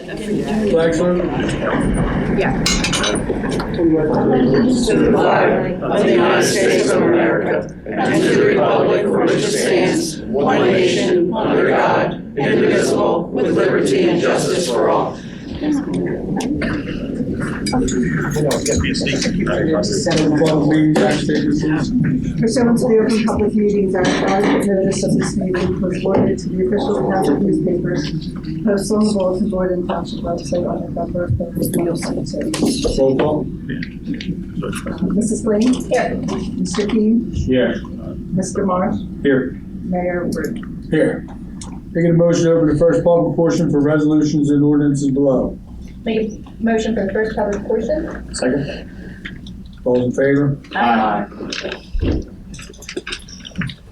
Flag salute. Yeah. Allegiance to the flag of the United States of America and to the republic for which it stands, one nation, under God, indivisible, with liberty and justice for all. Pursuant to the Open Public Meetings Act, adequate notice of this meeting was forwarded to the official township newspapers, posted on the bulletin board and township website on November 3rd, 2022. Roll call. Mrs. Blaine? Here. Mr. King? Here. Mr. Marsh? Here. Mayor Root? Here. Taking a motion to open the first public portion for resolutions and ordinances below. Make a motion for the first public portion. Second. All in favor? Aye.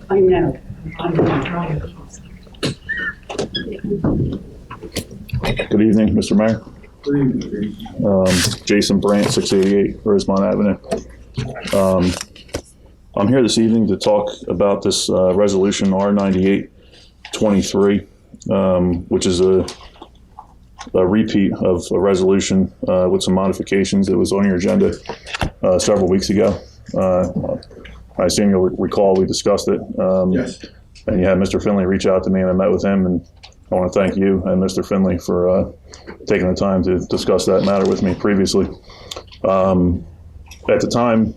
I know. Good evening, Mr. Mayor. Good evening. Jason Brandt, 688 Rosemont Avenue. I'm here this evening to talk about this resolution R9823, which is a repeat of a resolution with some modifications that was on your agenda several weeks ago. I assume you'll recall we discussed it. Yes. And you had Mr. Finley reach out to me, and I met with him, and I want to thank you and Mr. Finley for taking the time to discuss that matter with me previously. At the time,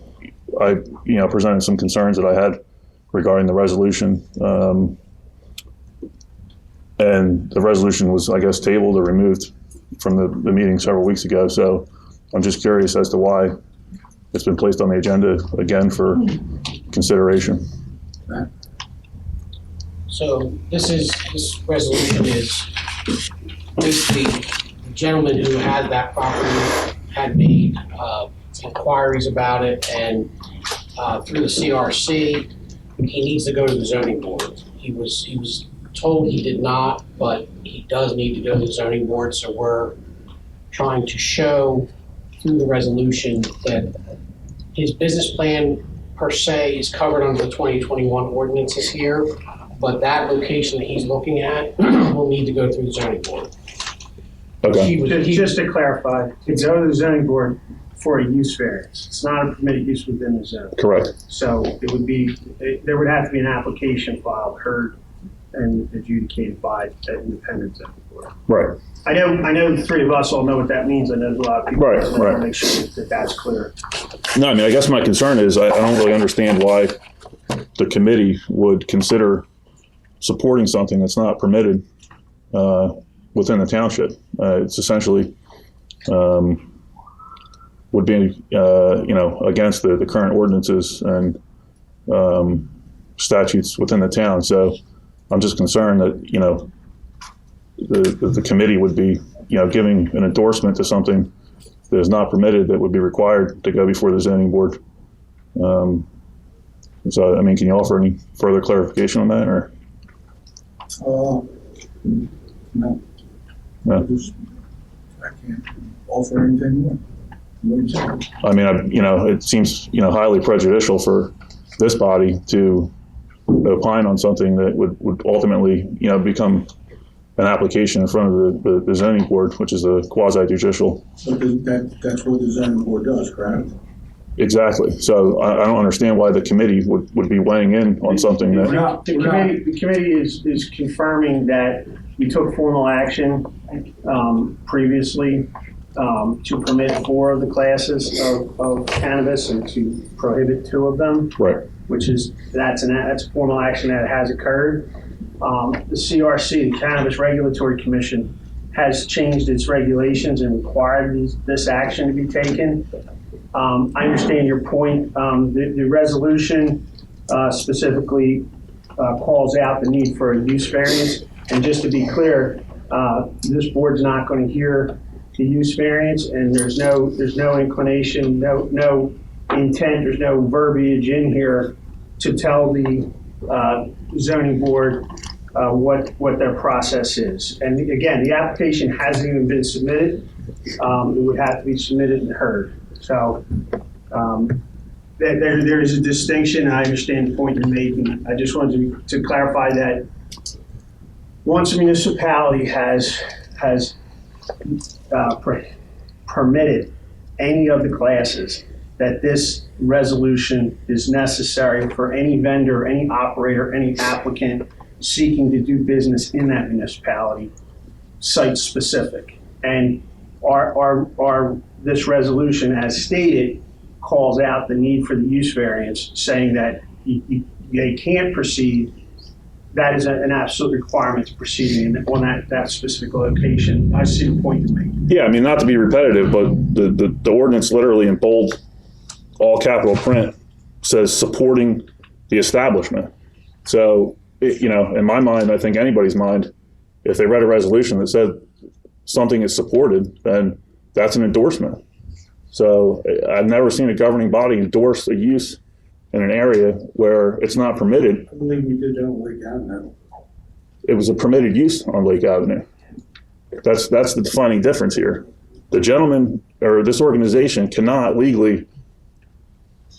I presented some concerns that I had regarding the resolution, and the resolution was, I guess, tabled or removed from the meeting several weeks ago. So I'm just curious as to why it's been placed on the agenda again for consideration. So this resolution is basically the gentleman who had that property had made inquiries about it, and through the CRC, he needs to go to the zoning board. He was told he did not, but he does need to go to the zoning board, so we're trying to show through the resolution that his business plan per se is covered under the 2021 ordinances here, but that location that he's looking at will need to go through the zoning board. Okay. Just to clarify, it's go to the zoning board for a use variance. It's not a permitted use within the zone. Correct. So it would be, there would have to be an application filed, heard, and adjudicated by the independent zoning board. Right. I know the three of us all know what that means. I know there's a lot of people. Right, that want right. to make sure that that's clear. No, I mean, I guess my concern is I don't really understand why the committee would consider supporting something that's not permitted within the township. It's essentially would be against the current ordinances and statutes within the town. So I'm just concerned that the committee would be giving an endorsement to something that is not permitted, that would be required to go before the zoning board. So I mean, can you offer any further clarification on that, or? No. No. I can't offer anything more. I mean, it seems, highly prejudicial for this body to opine on something that would ultimately, become an application in front of the zoning board, which is a quasi-judicial. But that's what the zoning board does, correct? Exactly. So I don't understand why the committee would be weighing in on something that. The committee is confirming that we took formal action previously to permit 4 of the classes of cannabis and to prohibit 2 of them. Right. That's a formal action that has occurred. The CRC, the Cannabis Regulatory Commission, has changed its regulations and required this action to be taken. I understand your point. The resolution specifically calls out the need for a use variance. And just to be clear, this board's not going to hear the use variance, and there's no inclination, no intent, there's no verbiage in here to tell the zoning board what their process is. And again, the application hasn't even been submitted. It would have to be submitted and heard. So there is a distinction. I understand the point you're making. I just wanted to clarify that once a municipality has permitted any of the classes, that this resolution is necessary for any vendor, any operator, any applicant seeking to do business in that municipality, site-specific. And this resolution, as stated, calls out the need for the use variance, saying that they can't proceed. That is an absolute requirement to proceeding on that specific location. I see the point you make. Yeah, I mean, not to be repetitive, but the ordinance literally in bold, all capital print, says supporting the establishment. So, in my mind, I think anybody's mind, if they read a resolution that said something is supported, then that's an endorsement. So I've never seen a governing body endorse a use in an area where it's not permitted. I believe we did that on Lake Avenue. It was a permitted use on Lake Avenue. That's the defining difference here. The gentleman or this organization cannot legally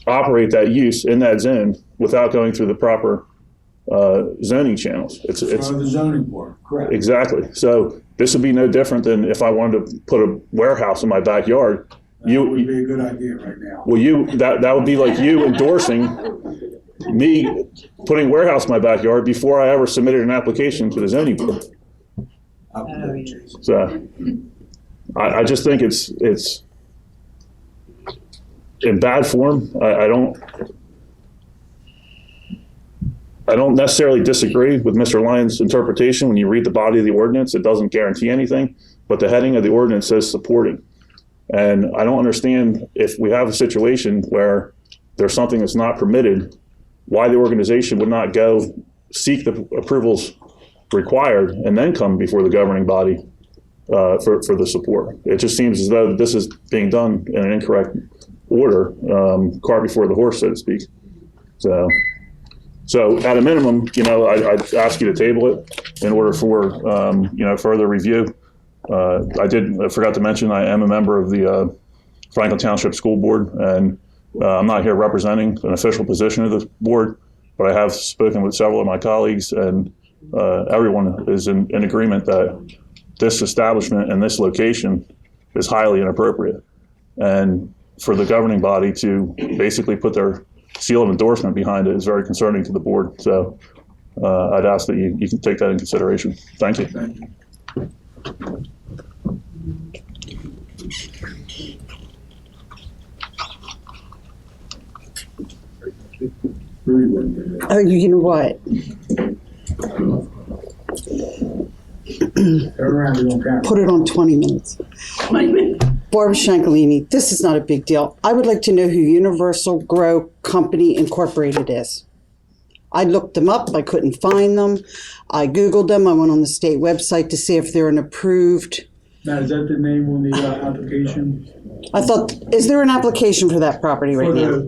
operate that use in that zone without going through the proper zoning channels. It's the zoning board, correct. Exactly. So this would be no different than if I wanted to put a warehouse in my backyard. That would be a good idea right now. Well, that would be like you endorsing me putting a warehouse in my backyard before I ever submitted an application to the zoning board. So I just think it's in bad form. I don't necessarily disagree with Mr. Lyons' interpretation. When you read the body of the ordinance, it doesn't guarantee anything, but the heading of the ordinance says supporting. And I don't understand, if we have a situation where there's something that's not permitted, why the organization would not go seek the approvals required and then come before the governing body for the support. It just seems as though this is being done in an incorrect order, cart before the horse, so to speak. So at a minimum, I'd ask you to table it in order for further review. I forgot to mention, I am a member of the Franklin Township School Board, and I'm not here representing an official position of the board, but I have spoken with several of my colleagues, and everyone is in agreement that this establishment and this location is highly inappropriate. And for the governing body to basically put their seal of endorsement behind it is very concerning to the board. So I'd ask that you can take that in consideration. Thank you. Thank you. Oh, you know what? Put it on 20 minutes. 20 minutes. Barbara Shankolini, this is not a big deal. I would like to know who Universal Grow Company Incorporated is. I looked them up. I couldn't find them. I Googled them. I went on the state website to see if they're an approved. Now, is that the name on the application? I thought, is there an application for that property right now?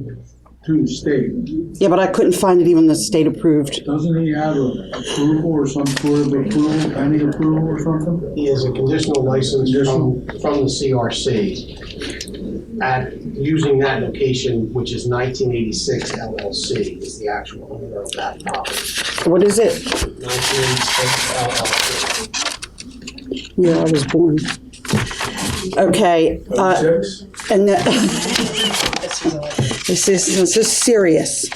To the state. Yeah, but I couldn't find it even the state approved. Doesn't he have an approval or some sort of approval, pending approval or something? He has a conditional license from the CRC at using that location, which is 1986 LLC, is the actual owner of that property. What is it? 1986 LLC. Yeah, I was born. Okay. 06? And this is serious.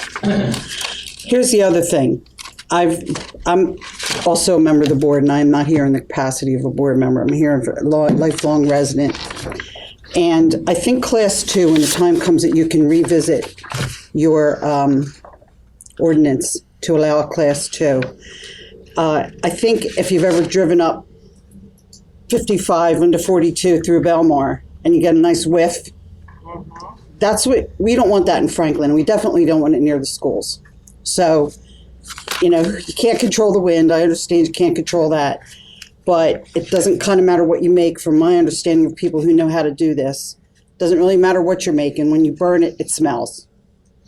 Here's the other thing. I'm also a member of the board, and I'm not here in the capacity of a board member. I'm here as a lifelong resident. And I think Class 2, when the time comes that you can revisit your ordinance to allow a Class 2, I think if you've ever driven up 55 into 42 through Belmar and you get a nice whiff, that's what, we don't want that in Franklin. We definitely don't want it near the schools. So, you can't control the wind. I understand you can't control that. But it doesn't kind of matter what you make, from my understanding of people who know how to do this. It doesn't really matter what you're making. When you burn it, it smells.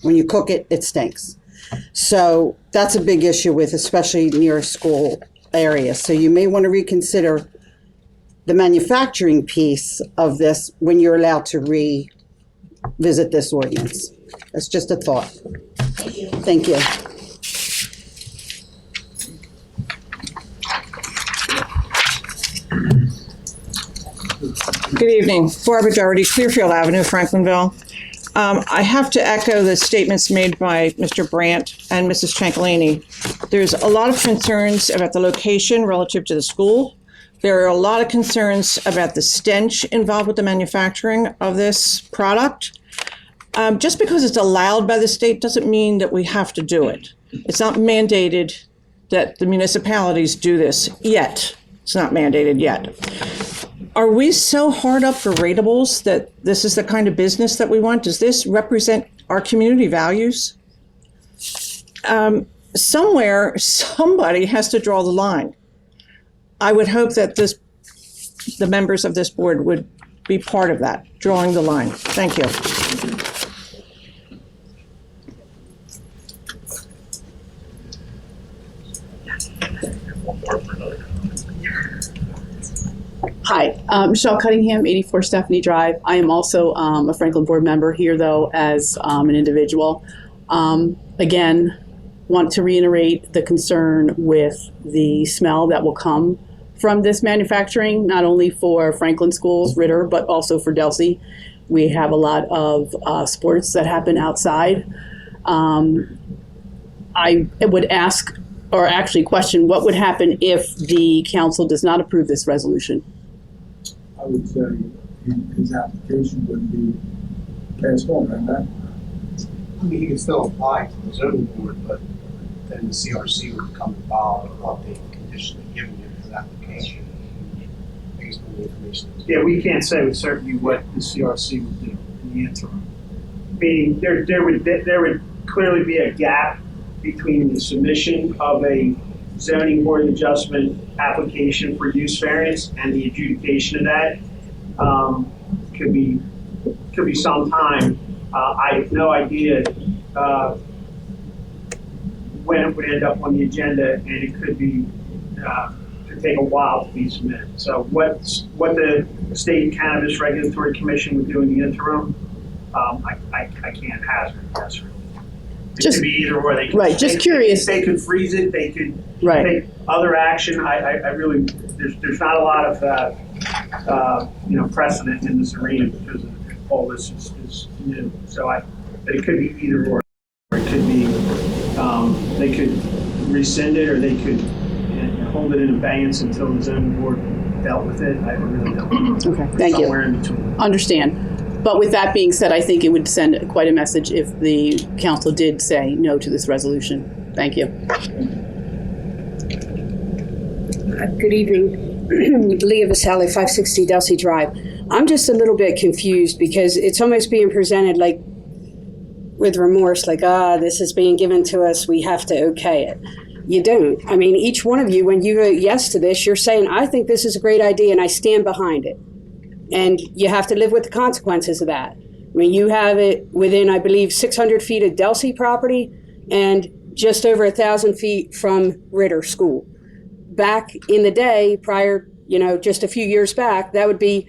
When you cook it, it stinks. So that's a big issue with, especially near a school area. So you may want to reconsider the manufacturing piece of this when you're allowed to revisit this ordinance. That's just a thought. Thank you. Good evening. Barbara Doherty, Clearfield Avenue, Franklinville. I have to echo the statements made by Mr. Brandt and Mrs. Ciancaglini. There's a lot of concerns about the location relative to the school. There are a lot of concerns about the stench involved with the manufacturing of this product. Just because it's allowed by the state doesn't mean that we have to do it. It's not mandated that the municipalities do this yet. It's not mandated yet. Are we so hard up for ratables that this is the kind of business that we want? Does this represent our community values? Somewhere, somebody has to draw the line. I would hope that the members of this board would be part of that, drawing the line. Thank you. Hi, Michelle Cunningham, 84 Stephanie Drive. I am also a Franklin board member here, though, as an individual. Again, want to reiterate the concern with the smell that will come from this manufacturing, not only for Franklin schools, Ritter, but also for Delsea. We have a lot of sports that happen outside. I would ask, or actually question, what would happen if the council does not approve this resolution? I would say his application would be passed on, right? I mean, he can still apply to the zoning board, but then the CRC would become involved and update the condition of giving him his application based on the information. Yeah, we can't say with certainty what the CRC would do in the interim. Meaning, there would clearly be a gap between the submission of a zoning board of adjustment application for use variance and the adjudication of that. Could be some time. I have no idea when it would end up on the agenda, and it could take a while to be submitted. So what the State Cannabis Regulatory Commission would do in the interim, I can't hazard a guess. It could be either or. They could, right, just curious. They could freeze it. They could Right. take other action. I really, there's not a lot of precedent in this arena because all this is new. So but it could be either or. It could be they could rescind it, or they could hold it in abeyance until the zoning board dealt with it. I really don't. Okay, thank you. Somewhere in between. Understand. But with that being said, I think it would send quite a message if the council did say no to this resolution. Thank you. Good evening. Leah Vassalli, 560 Delsea Drive. I'm just a little bit confused because it's almost being presented like with remorse, like, this is being given to us, we have to okay it. You don't. I mean, each one of you, when you vote yes to this, you're saying, I think this is a great idea and I stand behind it. And you have to live with the consequences of that. I mean, you have it within, I believe, 600 feet of Delsea property and just over 1,000 feet from Ritter School. Back in the day, prior, just a few years back, that would be,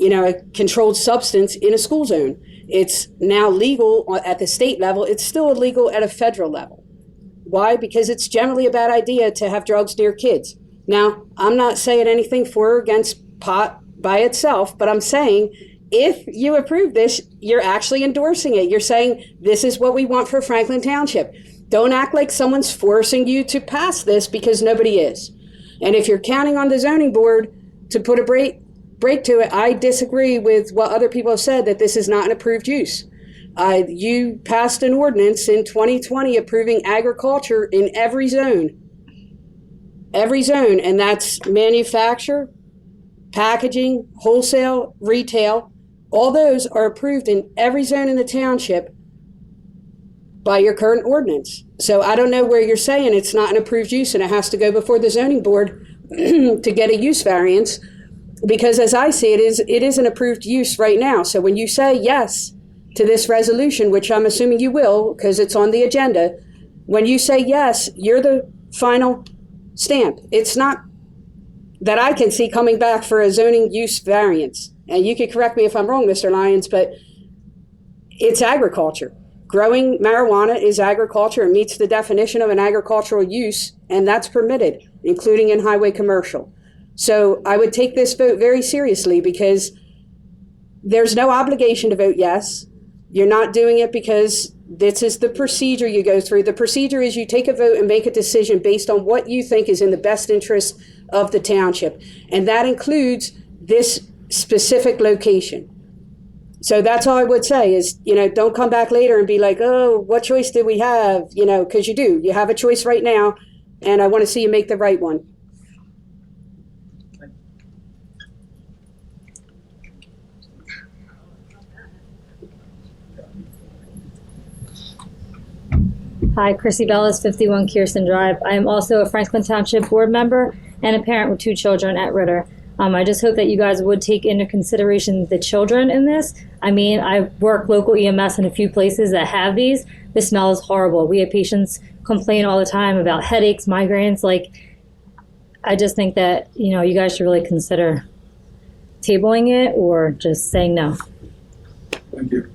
a controlled substance in a school zone. It's now legal at the state level. It's still illegal at a federal level. Why? Because it's generally a bad idea to have drugs near kids. Now, I'm not saying anything for or against pot by itself, but I'm saying if you approve this, you're actually endorsing it. You're saying this is what we want for Franklin Township. Don't act like someone's forcing you to pass this because nobody is. And if you're counting on the zoning board to put a break to it, I disagree with what other people have said, that this is not an approved use. You passed an ordinance in 2020 approving agriculture in every zone, and that's manufacture, packaging, wholesale, retail. All those are approved in every zone in the township by your current ordinance. So I don't know where you're saying it's not an approved use and it has to go before the zoning board to get a use variance, because as I see it is an approved use right now. So when you say yes to this resolution, which I'm assuming you will because it's on the agenda, when you say yes, you're the final stamp. It's not that I can see coming back for a zoning use variance. And you could correct me if I'm wrong, Mr. Lyons, but it's agriculture. Growing marijuana is agriculture and meets the definition of an agricultural use, and that's permitted, including in highway commercial. So I would take this vote very seriously because there's no obligation to vote yes. You're not doing it because this is the procedure you go through. The procedure is you take a vote and make a decision based on what you think is in the best interest of the township. And that includes this specific location. So that's all I would say is, don't come back later and be like, oh, what choice did we have? Because you do. You have a choice right now, and I want to see you make the right one. Hi, Chrissy Bellis, 51 Kirsten Drive. I am also a Franklin Township board member and a parent with 2 children at Ritter. I just hope that you guys would take into consideration the children in this. I mean, I work local EMS in a few places that have these. The smell is horrible. We have patients complain all the time about headaches, migraines. I just think that, you guys should really consider tabling it or just saying no. Thank you.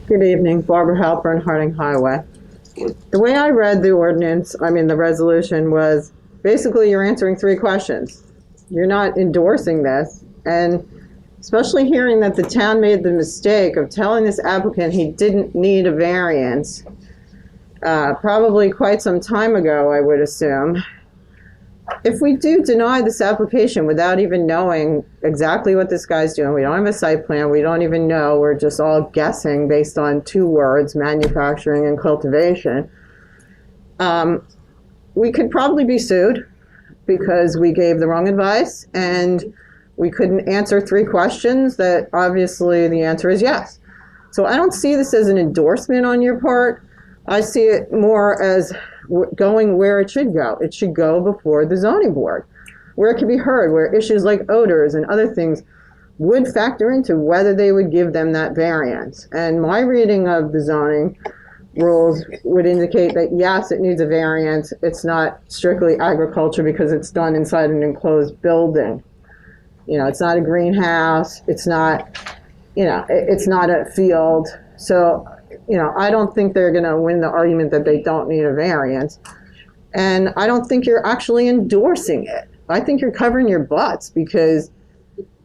Good evening, Barbara Halpern, Harding Highway. The way I read the the resolution was basically you're answering 3 questions. You're not endorsing this, and especially hearing that the town made the mistake of telling this applicant he didn't need a variance, probably quite some time ago, I would assume. If we do deny this application without even knowing exactly what this guy's doing, we don't have a site plan, we don't even know, we're just all guessing based on 2 words, manufacturing and cultivation, we could probably be sued because we gave the wrong advice and we couldn't answer 3 questions that obviously the answer is yes. So I don't see this as an endorsement on your part. I see it more as going where it should go. It should go before the zoning board, where it can be heard, where issues like odors and other things would factor into whether they would give them that variance. And my reading of the zoning rules would indicate that yes, it needs a variance. It's not strictly agriculture because it's done inside an enclosed building. It's not a greenhouse. It's not, it's not a field. So, I don't think they're going to win the argument that they don't need a variance. And I don't think you're actually endorsing it. I think you're covering your butts because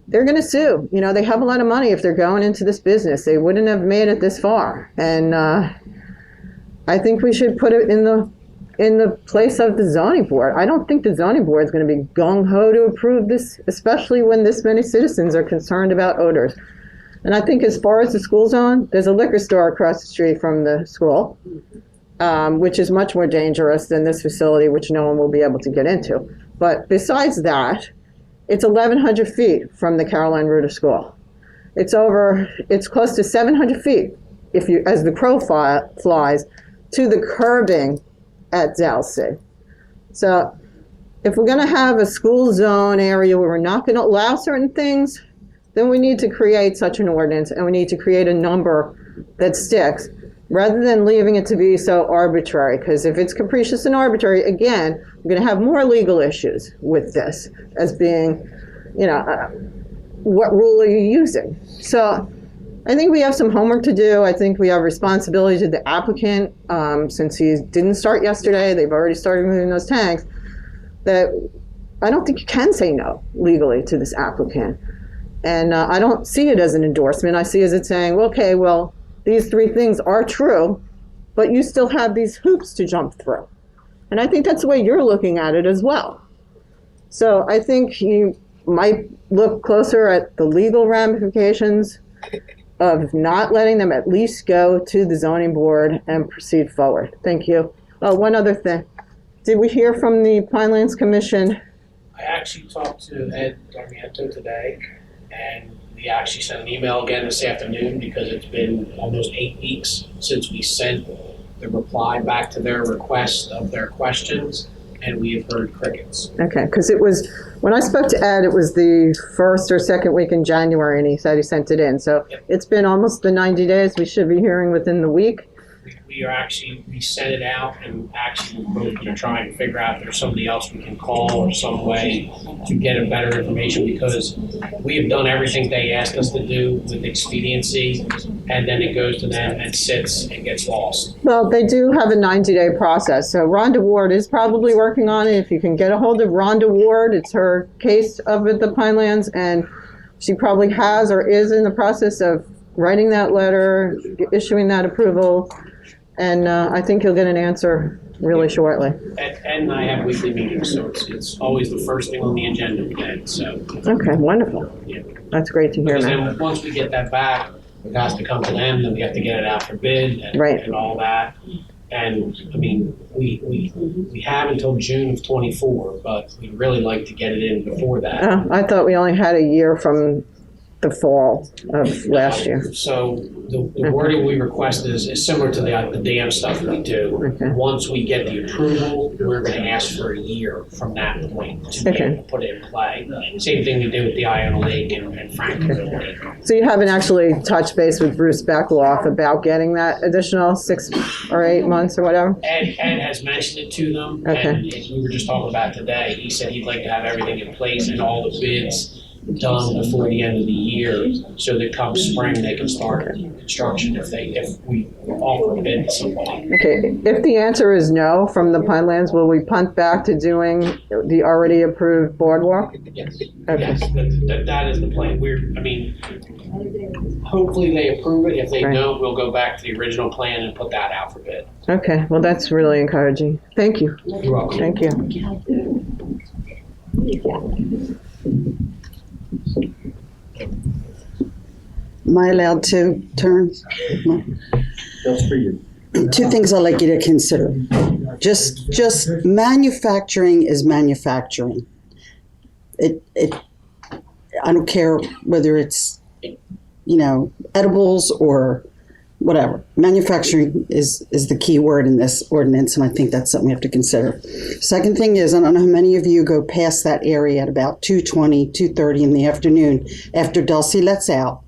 they're going to sue. They have a lot of money if they're going into this business. They wouldn't have made it this far. And I think we should put it in the place of the zoning board. I don't think the zoning board is going to be gung-ho to approve this, especially when this many citizens are concerned about odors. And I think as far as the school zone, there's a liquor store across the street from the school, which is much more dangerous than this facility, which no one will be able to get into. But besides that, it's 1,100 feet from the Caroline Reuter School. It's close to 700 feet, as the crow flies, to the curbing at Delsea. So if we're gonna have a school zone area where we're not gonna allow certain things, then we need to create such an ordinance and we need to create a number that sticks rather than leaving it to be so arbitrary. Because if it's capricious and arbitrary, again, we're going to have more legal issues with this as being, what rule are you using? So I think we have some homework to do. I think we have responsibility to the applicant since he didn't start yesterday. They've already started moving those tanks. That I don't think you can say no legally to this applicant. And I don't see it as an endorsement. I see it as saying, okay, well, these 3 things are true, but you still have these hoops to jump through. And I think that's the way you're looking at it as well. So I think you might look closer at the legal ramifications of not letting them at least go to the zoning board and proceed forward. Thank you. Oh, one other thing. Did we hear from the Pinelands Commission? I actually talked to Ed Darmiento today, and we actually sent an email again this afternoon because it's been almost 8 weeks since we sent the reply back to their request of their questions, and we have heard crickets. Okay, because it was, when I spoke to Ed, it was the 1st or 2nd week in January, and he said he sent it in. So it's been almost the 90 days. We should be hearing within the week. we sent it out, and actually we're both gonna try and figure out if there's somebody else we can call or some way to get a better information, because we have done everything they asked us to do with expediency, and then it goes to them and sits and gets lost. Well, they do have a 90-day process, so Rhonda Ward is probably working on it. If you can get a hold of Rhonda Ward, it's her case up at the Pinelands, and she probably has or is in the process of writing that letter, issuing that approval, and I think you'll get an answer really shortly. Ed and I have weekly meetings, so it's always the first thing on the agenda with Ed, so. Okay, wonderful. Yeah. That's great to hear, Because man. then once we get that back, it has to come to them, then we have to get it out for bid and, Right. and all that. And, I mean, we have until June of '24, but we'd really like to get it in before that. I thought we only had a year from the fall of last year. So the wording we request is similar to the dam stuff we do. Okay. Once we get the approval, we're gonna ask for a year from that point to be Okay. able to put it in play. Same thing we did with the Iona Lake and Franklinville Lake. So you haven't actually touched base with Bruce Beckloff about getting that additional 6 or 8 months or whatever? Ed has mentioned it to them, Okay. and we were just talking about it today. He said he'd like to have everything in place and all the bids done before the end of the year, so that come spring, they can start construction if we offer a bid to somebody. Okay, if the answer is no from the Pinelands, will we punt back to doing the already approved boardwalk? Yes, Okay. yes, that is the plan. Hopefully they approve it. If they Right. don't, we'll go back to the original plan and put that out for bid. Okay, well, that's really encouraging. Thank you. You're welcome. Thank you. Am I allowed to turn? That's for you. Two things I'd like you to consider. Just manufacturing is manufacturing. I don't care whether it's, edibles or whatever. Manufacturing is the key word in this ordinance, and I think that's something we have to consider. Second thing is, I don't know how many of you go past that area at about 2:20, 2:30 in the afternoon after Delsea lets out.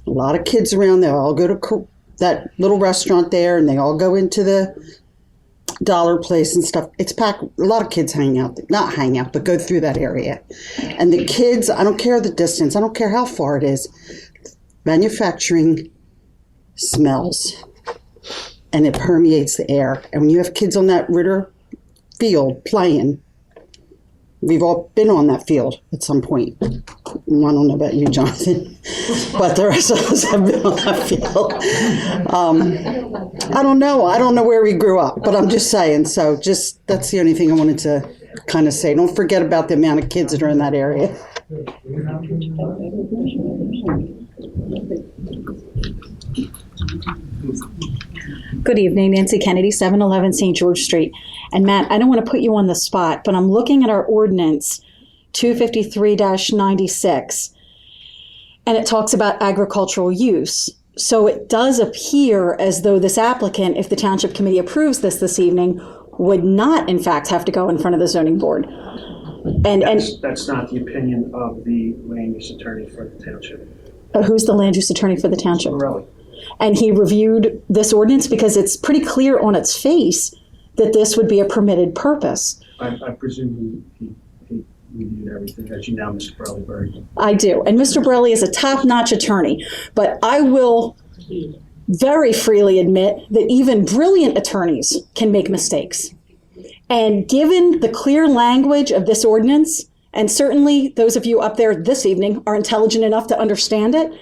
A lot of kids around there all go to that little restaurant there, and they all go into the dollar place and stuff. It's packed. A lot of kids not hang out, but go through that area. And the kids, I don't care the distance, I don't care how far it is, manufacturing smells, and it permeates the air. And when you have kids on that Ritter field playing, we've all been on that field at some point. I don't know about you, Jonathan, but the rest of us have been on that field. I don't know where we grew up, but I'm just saying. So that's the only thing I wanted to kind of say. Don't forget about the amount of kids that are in that area. Good evening, Nancy Kennedy, 711 St. George Street. And Matt, I don't want to put you on the spot, but I'm looking at our ordinance 253-96, and it talks about agricultural use. So it does appear as though this applicant, if the Township Committee approves this evening, would not in fact have to go in front of the zoning board. That's not the opinion of the land use attorney for the township. Who's the land use attorney for the township? Really? And he reviewed this ordinance because it's pretty clear on its face that this would be a permitted purpose. I presume he reviewed everything, as you know, Mr. Burleyberry. I do. And Mr. Borelli is a top-notch attorney, but I will very freely admit that even brilliant attorneys can make mistakes. And given the clear language of this ordinance, and certainly those of you up there this evening are intelligent enough to understand it,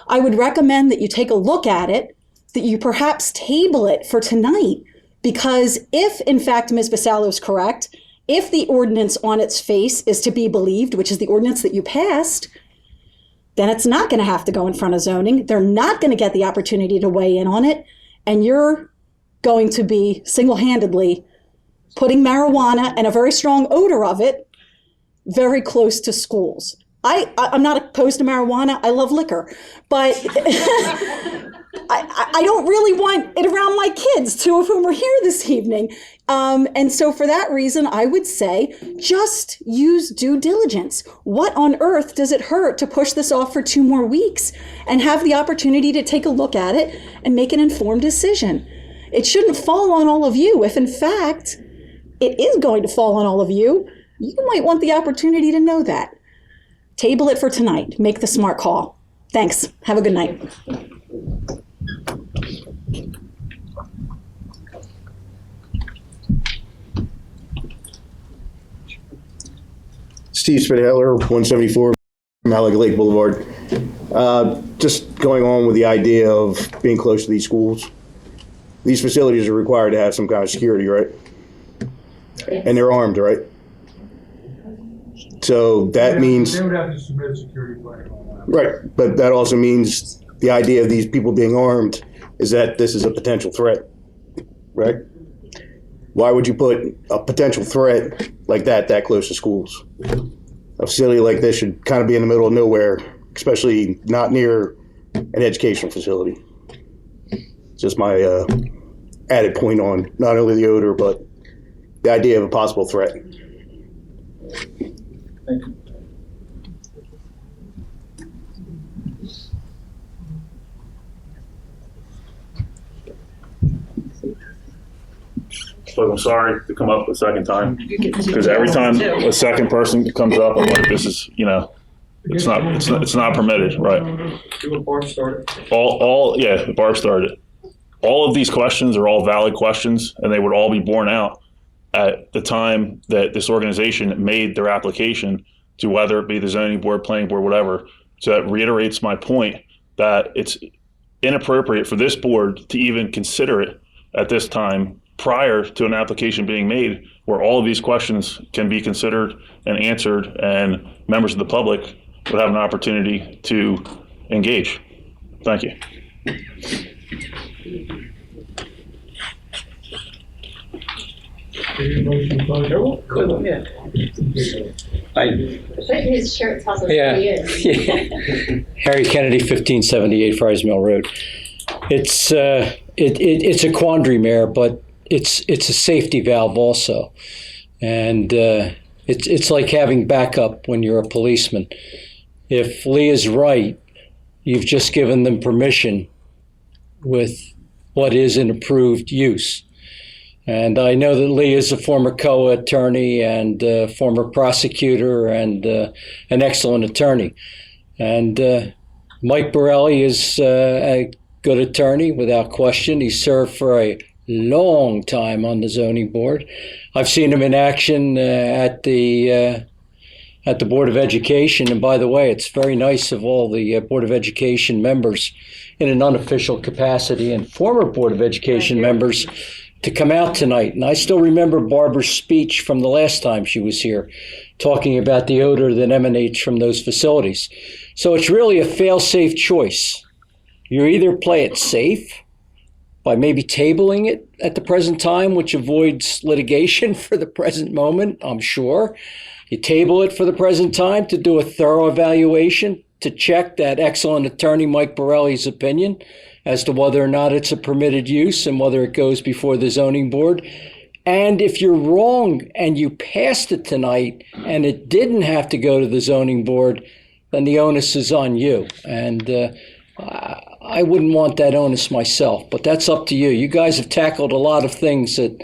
I would recommend that you take a look at it, that you perhaps table it for tonight, because if, in fact, Ms. Vassallo is correct, if the ordinance on its face is to be believed, which is the ordinance that you passed, then it's not going to have to go in front of zoning. They're not going to get the opportunity to weigh in on it, and you're going to be single-handedly putting marijuana and a very strong odor of it very close to schools. I'm not opposed to marijuana. I love liquor, but I don't really want it around my kids, two of whom are here this evening. And so for that reason, I would say just use due diligence. What on earth does it hurt to push this off for 2 more weeks and have the opportunity to take a look at it and make an informed decision? It shouldn't fall on all of you. If in fact it is going to fall on all of you, you might want the opportunity to know that. Table it for tonight. Make the smart call. Thanks. Have a good night. Steve Spitaler, 174 Malaga Lake Boulevard. Just going on with the idea of being close to these schools. These facilities are required to have some kind of security, right? And they're armed, right? So that means, They would have to submit a security plan on that. right, but that also means the idea of these people being armed is that this is a potential threat, right? Why would you put a potential threat like that close to schools? A facility like this should kind of be in the middle of nowhere, especially not near an educational facility. Just my added point on not only the odor, but the idea of a possible threat. Thank you. Look, I'm sorry to come up a second time, because every time a second person comes up, I'm like, this is, it's not permitted, right? Do what Barb started. Barb started. All of these questions are all valid questions, and they would all be borne out at the time that this organization made their application to whether it be the zoning board, planning board, whatever. So that reiterates my point that it's inappropriate for this board to even consider it at this time prior to an application being made, where all of these questions can be considered and answered, and members of the public would have an opportunity to engage. Thank you. His shirt tells us who he is. Harry Kennedy, 1578 Friars Mill Road. It's a quandary, Mayor, but it's a safety valve also, and it's like having backup when you're a policeman. If Lee is right, you've just given them permission with what is an approved use. And I know that Lee is a former COA attorney and former prosecutor and an excellent attorney. And Mike Borelli is a good attorney, without question. He served for a long time on the zoning board. I've seen him in action at the Board of Education. And by the way, it's very nice of all the Board of Education members in an unofficial capacity and former Board of Education members to come out tonight. And I still remember Barbara's speech from the last time she was here, talking about the odor that emanates from those facilities. So it's really a fail-safe choice. You either play it safe by maybe tabling it at the present time, which avoids litigation for the present moment, I'm sure. You table it for the present time to do a thorough evaluation, to check that excellent attorney Mike Borelli's opinion as to whether or not it's a permitted use and whether it goes before the zoning board. And if you're wrong and you passed it tonight and it didn't have to go to the zoning board, then the onus is on you. And I wouldn't want that onus myself, but that's up to you. You guys have tackled a lot of things that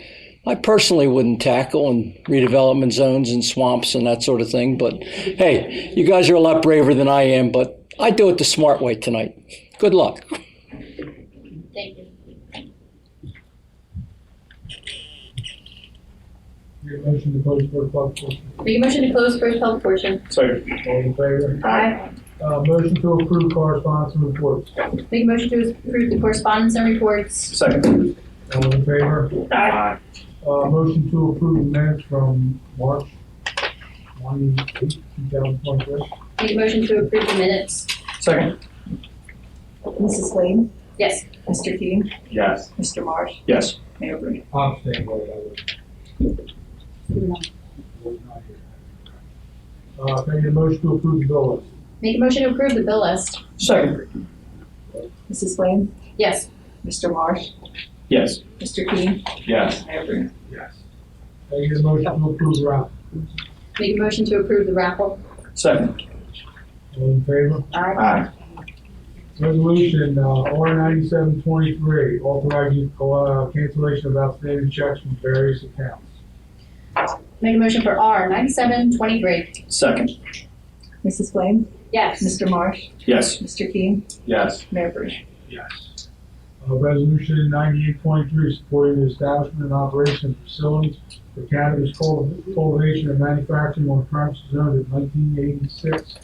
I personally wouldn't tackle, in redevelopment zones and swamps and that sort of thing. But hey, you guys are a lot braver than I am, but I do it the smart way tonight. Good luck. Thank you. Your motion to close first public portion. Make a motion to close first public portion. Second. All in favor? Aye. Motion to approve correspondence and reports. Make a motion to approve the correspondence and reports. Second. All in favor? Aye. Motion to approve the minutes from March 28, 2023. Make a motion to approve the minutes. Second. Mrs. Lane, Yes. Mr. King, Yes. Mr. Marsh, Yes. Mayor Bruni. I'm staying vote. Can I get a motion to approve the bill list? Make a motion to approve the bill list. Second. Mrs. Lane, Yes. Mr. Marsh, Yes. Mr. King, Yes. Mayor Bruni. Yes. Can I get a motion to approve the raffle? Make a motion to approve the raffle. Second. All in favor? Aye. Resolution, R9723, authorizing, cancellation of outstanding checks from various accounts. Make a motion for R 9723. Second. Mrs. Flame? Yes. Mr. Marsh? Yes. Mr. King? Yes. Mayor Burton? Yes. Resolution 9823, supporting the establishment and operation of facilities for cannabis cultivation and manufacturing on premises owned at 1986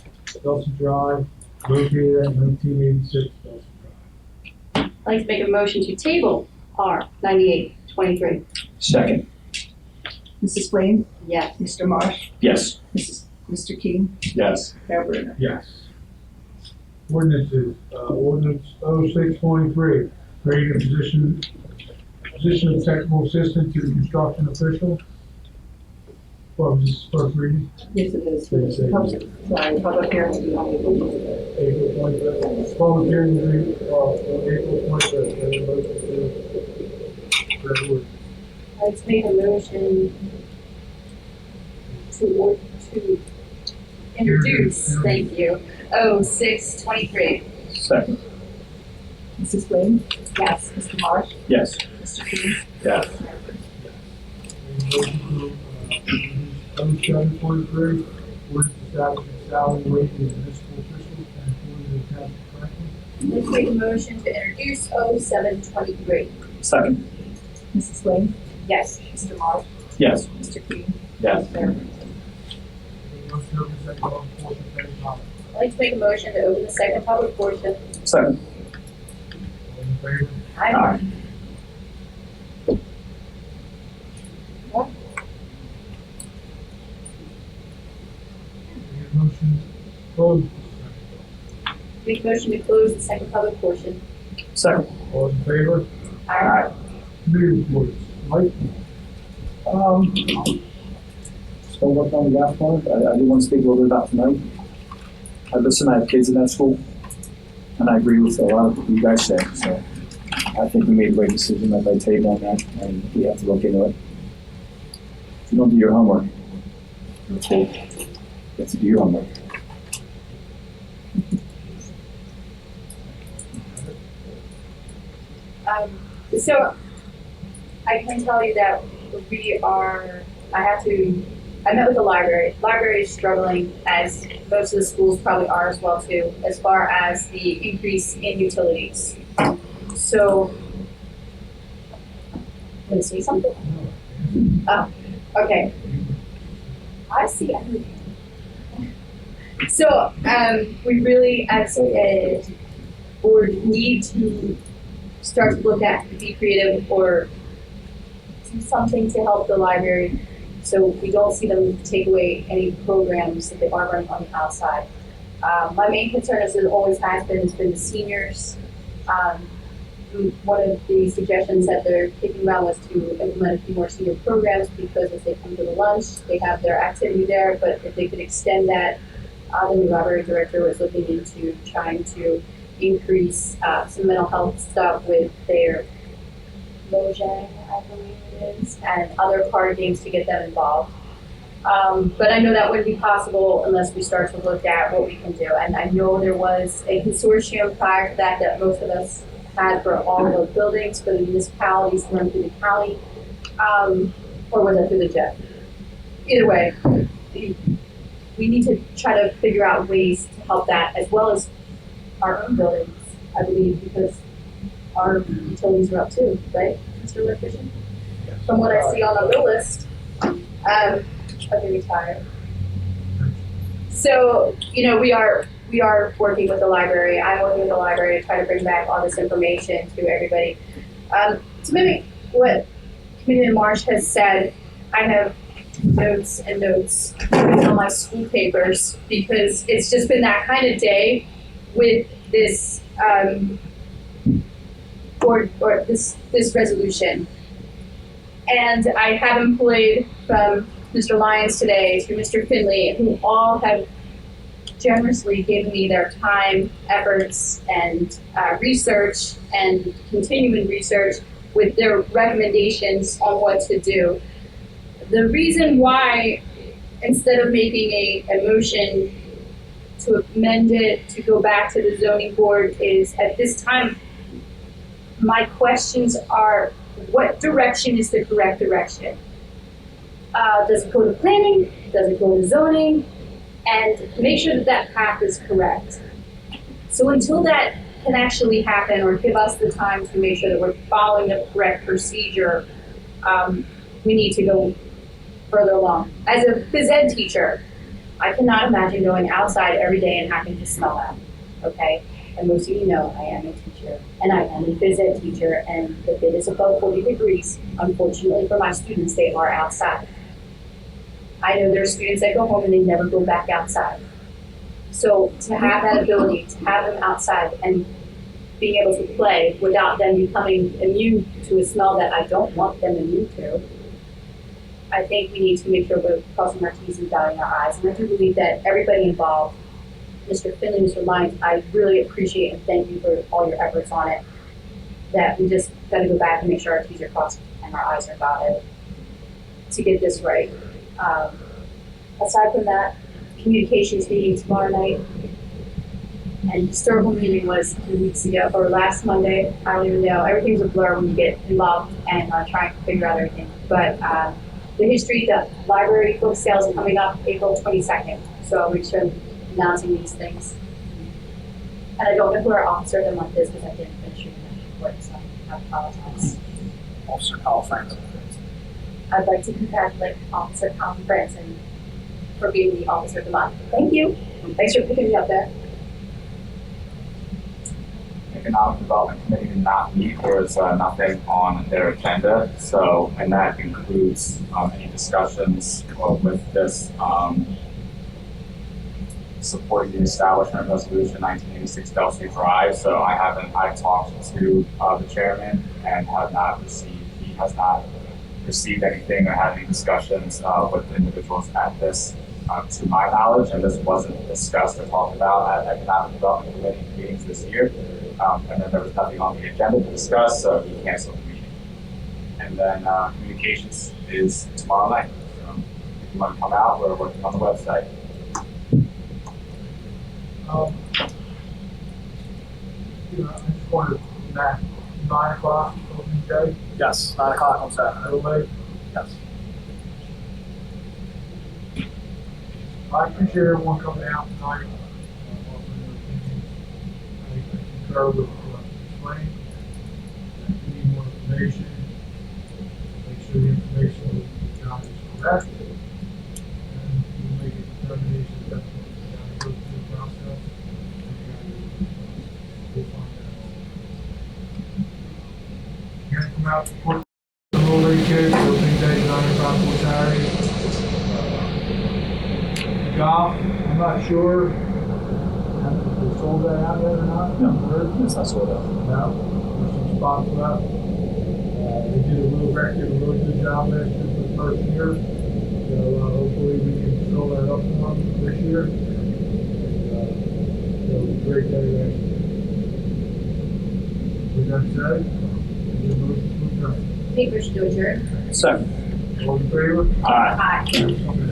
Delsea Drive, located at 1986 Delsea Drive. I'd like to make a motion to table R 9823. Second. Mrs. Flame? Yes. Mr. Marsh? Yes. Mr. King? Yes. Mayor Burton? Yes. Ordinances, ordinance 0623, creating a position of technical assistant to the construction official. What was this first reading? Yes, it is. Public hearing to be on April 25th. April 25th. Public hearing will be, on April 25th. Let's make a motion to introduce, thank you, 0623. Second. Mrs. Flame? Yes. Mr. Marsh? Yes. Mr. King? Yes. 0723, ordinance establishing salary wage of municipal officials and employees of the town of Franklin. Let's make a motion to introduce 0723. Second. Mrs. Flame? Yes. Mr. Marsh? Yes. Mr. King? Yes. Mayor Burton? Motion to open second public portion of any comment. I'd like to make a motion to open the second public portion. Second. All in favor? Aye. Any motion closed? Make a motion to close the second public portion. Second. All in favor? Aye. Committee reports. Mike? Still working on the last one. I do want to speak a little bit about tonight. I listen, I have kids in that school, and I agree with a lot of what you guys said. So I think we made the right decision that I table on that, and we have to look into it. If you don't do your homework, you're told you have to do your homework. So I can tell you that I met with the library. Library is struggling, as most of the schools probably are as well too, as far as the increase in utilities. So, want to say something? Oh, okay. I see everything. So, we really, as a board, need to start to look at, be creative, or do something to help the library so we don't see them take away any programs that they are running on the outside. My main concern, as it always has been the seniors. One of the suggestions that they're kicking around was to implement a few more senior programs, because as they come to the lunch, they have their activity there, but if they could extend that, the new library director was looking into trying to increase some mental health stuff with their Mojang, I believe it is, and other card games to get them involved. But I know that wouldn't be possible unless we start to look at what we can do. And I know there was a consortium prior to that most of us had for all of the buildings for the municipalities run through the county, or was it through the JEF? Either way, we need to try to figure out ways to help that, as well as our own buildings, I believe, because our utilities are up too, right, Mr. Electrician? From what I see on the bill list, I've been retired. So, we are working with the library. I'm working with the library to try to bring back all this information to everybody. To mimic what Committeeman Marsh has said, I have notes and notes on my school papers, because it's just been that kind of day with this or this resolution. And I have employed from Mr. Lyons today to Mr. Finley, who all have generously given me their time, efforts, and research, and continuing research with their recommendations on what to do. The reason why, instead of making a motion to amend it, to go back to the zoning board is, at this time, my questions are, what direction is the correct direction? Does it go to planning? Does it go to zoning? And make sure that that path is correct. So until that can actually happen, or give us the time to make sure that we're following the correct procedure, we need to go further along. As a phys ed teacher, I cannot imagine going outside every day and having to smell that, okay? And most of you know I am a teacher, and I am a phys ed teacher, and if it is above 40 degrees, unfortunately for my students, they are outside. I know there are students that go home and they never go back outside. So to have that ability, to have them outside and being able to play without them becoming immune to a smell that I don't want them immune to, I think we need to make sure we're crossing our T's and dotting our I's. And I do believe that everybody involved, Mr. Finley, Mr. Lyons, I really appreciate and thank you for all your efforts on it, that we just got to go back and make sure our T's are crossed and our I's are dotted to get this right. Aside from that, communications meeting tomorrow night, and historical meeting was 2 weeks ago, or last Monday. I don't even know. Everything's a blur when you get involved and trying to figure out everything. But the library book sales are coming up April 22nd. So I'll make sure I'm announcing these things. And I don't know who our officer of the month is because I didn't finish reading that report, so I apologize. Officer Kyle Franklin. I'd like to congratulate Officer Tom Branson for being the officer of the month. Thank you. Thanks for picking me up there. Economic Development Committee did not meet. There was nothing on their agenda. So, and that includes any discussions with this supporting the establishment resolution 1986 Delsea Drive. So I've talked to the chairman and he has not received anything or had any discussions with individuals at this, to my knowledge, and this wasn't discussed or talked about at Economic Development Committee meetings this year. And then there was nothing on the agenda to discuss, so he canceled the meeting. And then communications is tomorrow night. So if you want to come out, we're working on the website. I just wanted that 9 o'clock opening day. Yes, 9 o'clock on Saturday. Yes. I appreciate everyone coming out tonight. I concur with what you explained. We need more information. Make sure the information we got is correct. And we'll make a determination that we got to go through the process. We'll find out. You're going to come out to support the little league kids, opening day, 9 o'clock on Saturday. Golf, I'm not sure. Have they sold that out yet or not? No, it's not sold out. No, there's some spots left. They did a really good job last year for the first year. So hopefully we can fill that up for them this year. And it'll be a great day there. With that said, is there a motion to adjourn? Take motion to adjourn. Second. All in favor? Aye. Aye.